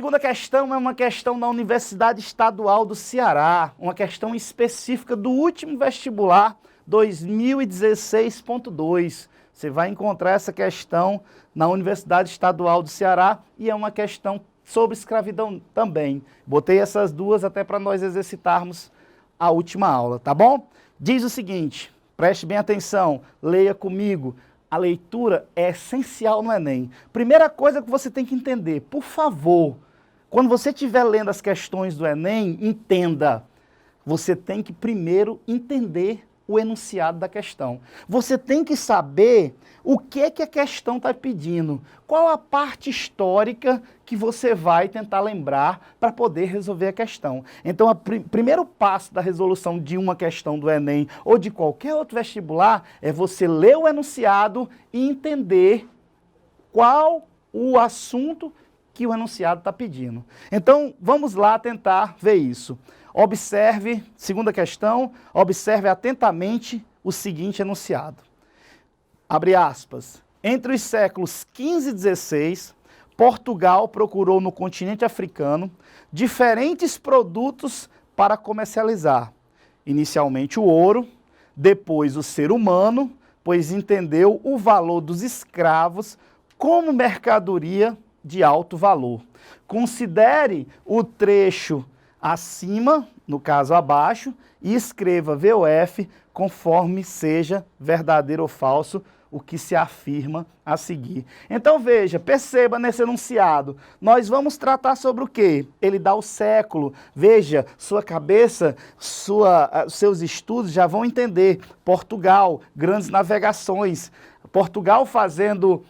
segunda questão é uma questão da Universidade Estadual do Ceará, uma questão específica do último vestibular 2016.2. Você vai encontrar essa questão na Universidade Estadual do Ceará e é uma questão sobre escravidão também. Botei essas duas até para nós exercitarmos a última aula, tá bom? Diz o seguinte, preste bem atenção, leia comigo. A leitura é essencial no Enem. Primeira coisa que você tem que entender, por favor, quando você estiver lendo as questões do Enem, entenda. Você tem que primeiro entender o enunciado da questão. Você tem que saber o que a questão está pedindo. Qual a parte histórica que você vai tentar lembrar para poder resolver a questão. Então, o primeiro passo da resolução de uma questão do Enem ou de qualquer outro vestibular é você ler o enunciado e entender qual o assunto que o enunciado está pedindo. Então, vamos lá tentar ver isso. Observe, segunda questão, observe atentamente o seguinte enunciado. Abre aspas. Entre os séculos XV e XVI, Portugal procurou no continente africano diferentes produtos para comercializar. Inicialmente o ouro, depois o ser humano, pois entendeu o valor dos escravos como mercadoria de alto valor. Considere o trecho acima, no caso abaixo, e escreva VOF conforme seja verdadeiro ou falso o que se afirma a seguir. Então veja, perceba nesse enunciado, nós vamos tratar sobre o quê? Ele dá o século, veja, sua cabeça, seus estudos já vão entender. Portugal, grandes navegações, Portugal fazendo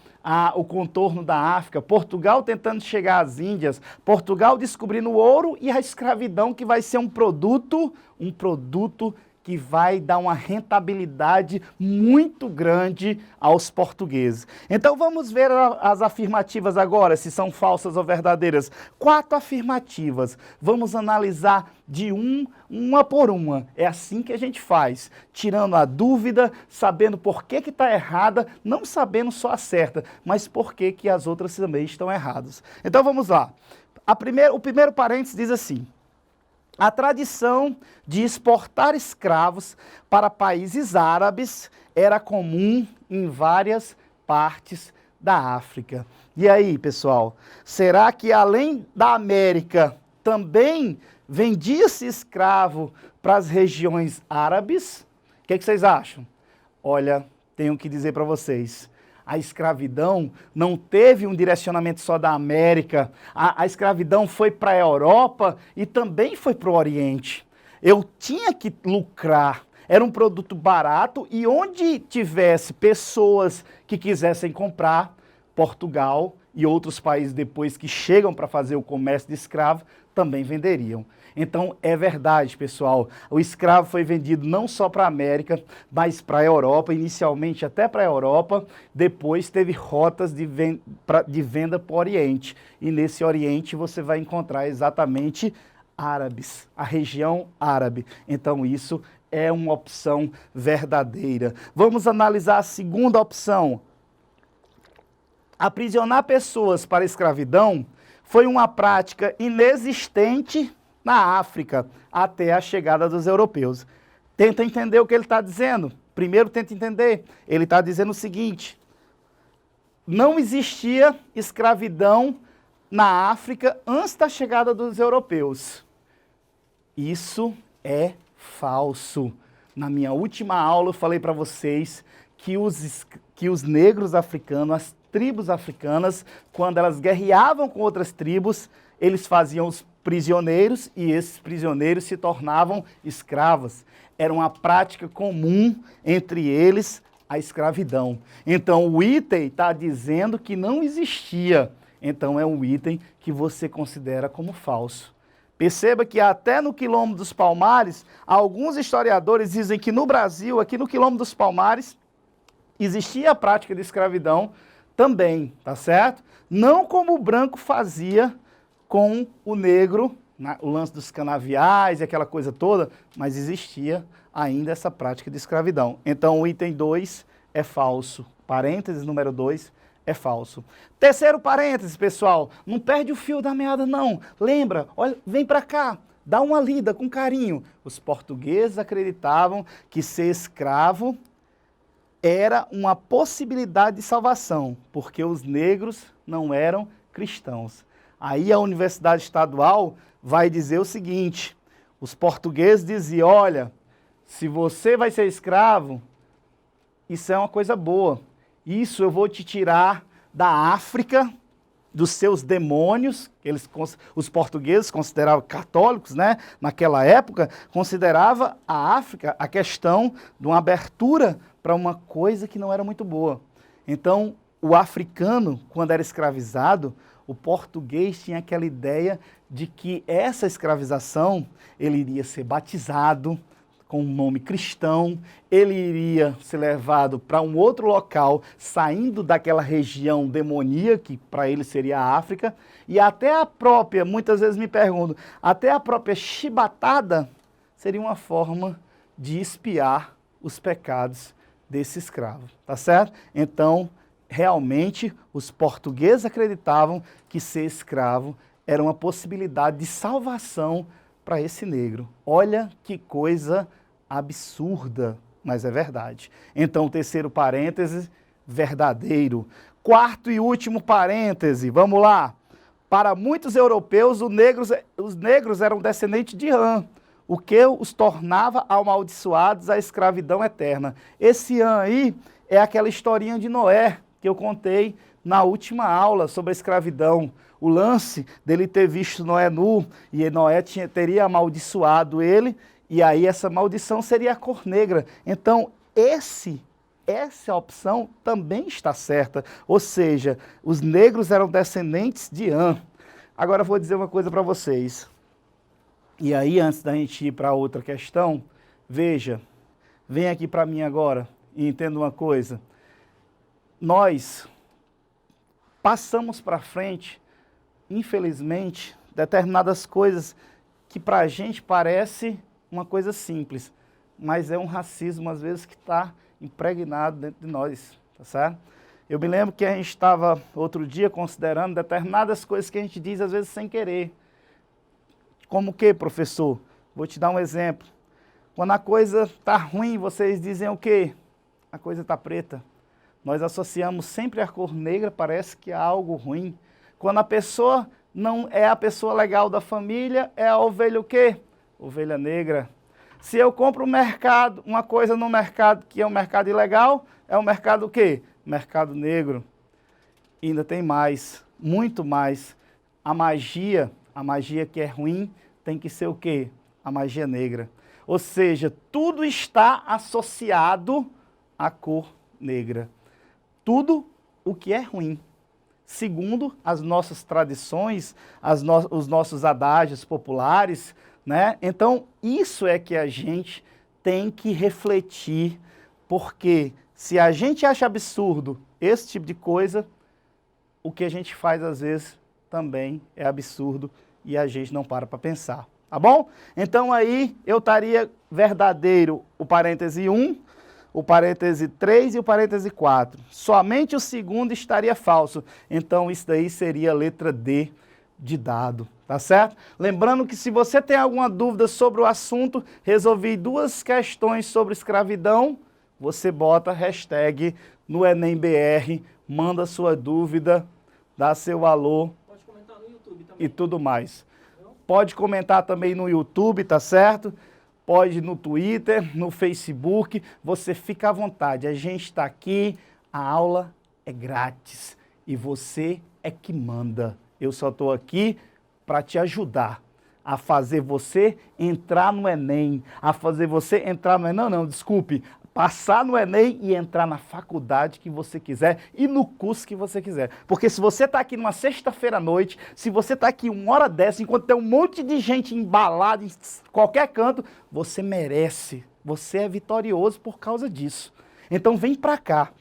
o contorno da África, Portugal tentando chegar às Índias, Portugal descobrindo o ouro e a escravidão que vai ser um produto que vai dar uma rentabilidade muito grande aos portugueses. Então vamos ver as afirmativas agora, se são falsas ou verdadeiras. 4 afirmativas. Vamos analisar de uma por uma. É assim que a gente faz, tirando a dúvida, sabendo por que está errada, não sabendo só a certa, mas por que as outras também estão erradas. Então vamos lá. O primeiro parênteses diz assim: a tradição de exportar escravos para países árabes era comum em várias partes da África. E aí, pessoal, será que além da América também vendia-se escravo para as regiões árabes? O que vocês acham? Olha, tenho que dizer para vocês. A escravidão não teve um direcionamento só da América, a escravidão foi para a Europa e também foi para o Oriente. Eu tinha que lucrar, era um produto barato e onde tivesse pessoas que quisessem comprar, Portugal e outros países depois que chegam para fazer o comércio de escravo, também venderiam. Então, é verdade, pessoal, o escravo foi vendido não só para a América, mas para a Europa, inicialmente até para a Europa, depois teve rotas de venda para o Oriente. E nesse Oriente você vai encontrar exatamente árabes, a região árabe. Então, isso é uma opção verdadeira. Vamos analisar a segunda opção. Aprisionar pessoas para a escravidão foi uma prática inexistente na África, até a chegada dos europeus. Tenta entender o que ele está dizendo. Primeiro tenta entender. Ele está dizendo o seguinte: não existia escravidão na África antes da chegada dos europeus. Isso é falso. Na minha última aula eu falei para vocês que os negros africanos, as tribos africanas, quando elas guerreavam com outras tribos, eles faziam os prisioneiros e esses prisioneiros se tornavam escravos. Era uma prática comum entre eles a escravidão. Então o item está dizendo que não existia. Então é um item que você considera como falso. Perceba que até no Quilombo dos Palmares, alguns historiadores dizem que no Brasil, aqui no Quilombo dos Palmares, existia a prática de escravidão também, tá certo? Não como o branco fazia com o negro, o lance dos canaviais e aquela coisa toda, mas existia ainda essa prática de escravidão. Então o item 2 é falso. Parênteses número 2 é falso. Terceiro parêntese, pessoal, não perde o fio da meada não. Lembra, olha, vem para cá, dá uma lida com carinho. Os portugueses acreditavam que ser escravo era uma possibilidade de salvação, porque os negros não eram cristãos. Aí a Universidade Estadual vai dizer o seguinte, os portugueses diziam, olha, se você vai ser escravo, isso é uma coisa boa. Isso eu vou te tirar da África, dos seus demônios, os portugueses consideravam católicos, né? Naquela época, considerava a África a questão de uma abertura para uma coisa que não era muito boa. Então, o africano, quando era escravizado, o português tinha aquela ideia de que essa escravização, ele iria ser batizado com um nome cristão, ele iria ser levado para um outro local, saindo daquela região demoníaca, que para ele seria a África, e até a própria, muitas vezes me perguntam, até a própria chibatada seria uma forma de expiar os pecados desse escravo, tá certo? Então, realmente, os portugueses acreditavam que ser escravo era uma possibilidade de salvação para esse negro. Olha que coisa absurda, mas é verdade. Então, terceiro parêntese, verdadeiro. Quarto e último parêntese, vamos lá. Para muitos europeus, os negros eram descendentes de Ham, o que os tornava amaldiçoados à escravidão eterna. Esse Ham aí é aquela historinha de Noé, que eu contei na última aula sobre a escravidão. O lance dele ter visto Noé nu, e Noé teria amaldiçoado ele, e aí essa maldição seria a cor negra. Então, essa opção também está certa. Ou seja, os negros eram descendentes de Ham. Agora eu vou dizer uma coisa para vocês. E aí, antes da gente ir para outra questão, veja, vem aqui para mim agora e entenda uma coisa. Nós passamos para frente, infelizmente, determinadas coisas que para a gente parece uma coisa simples, mas é um racismo, às vezes, que está impregnado dentro de nós, tá certo? Eu me lembro que a gente estava, outro dia, considerando determinadas coisas que a gente diz, às vezes, sem querer. Como o quê, professor? Vou te dar um exemplo. Quando a coisa está ruim, vocês dizem o quê? A coisa está preta. Nós associamos sempre a cor negra, parece que é algo ruim. Quando a pessoa não é a pessoa legal da família, é a ovelha o quê? Ovelha negra. Se eu compro uma coisa no mercado que é um mercado ilegal, é o mercado o quê? Mercado negro. E ainda tem mais, muito mais. A magia que é ruim, tem que ser o quê? A magia negra. Ou seja, tudo está associado à cor negra. Tudo o que é ruim, segundo as nossas tradições, os nossos adágios populares, né? Então, isso é que a gente tem que refletir, porque se a gente acha absurdo esse tipo de coisa, o que a gente faz às vezes também é absurdo e a gente não para pensar, tá bom? Então aí eu estaria verdadeiro o parêntese 1, o parêntese 3 e o parêntese 4. Somente o segundo estaria falso. Então, isso daí seria a letra D de dado, tá certo? Lembrando que se você tem alguma dúvida sobre o assunto, resolvi 2 questões sobre escravidão, você bota hashtag no EnemBR, manda sua dúvida, dá seu alô. Pode comentar no YouTube também. E tudo mais. Pode comentar também no YouTube, tá certo? Pode no Twitter, no Facebook, você fica à vontade. A gente está aqui, a aula é grátis e você é que manda. Eu só estou aqui para te ajudar a fazer você entrar no Enem, a fazer você entrar no Enem, não, desculpe, passar no Enem e entrar na faculdade que você quiser e no curso que você quiser. Porque se você está aqui numa sexta-feira à noite, se você está aqui 1h10, enquanto tem um monte de gente embalada em qualquer canto, você merece, você é vitorioso por causa disso. Então vem para cá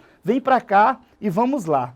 e vamos lá.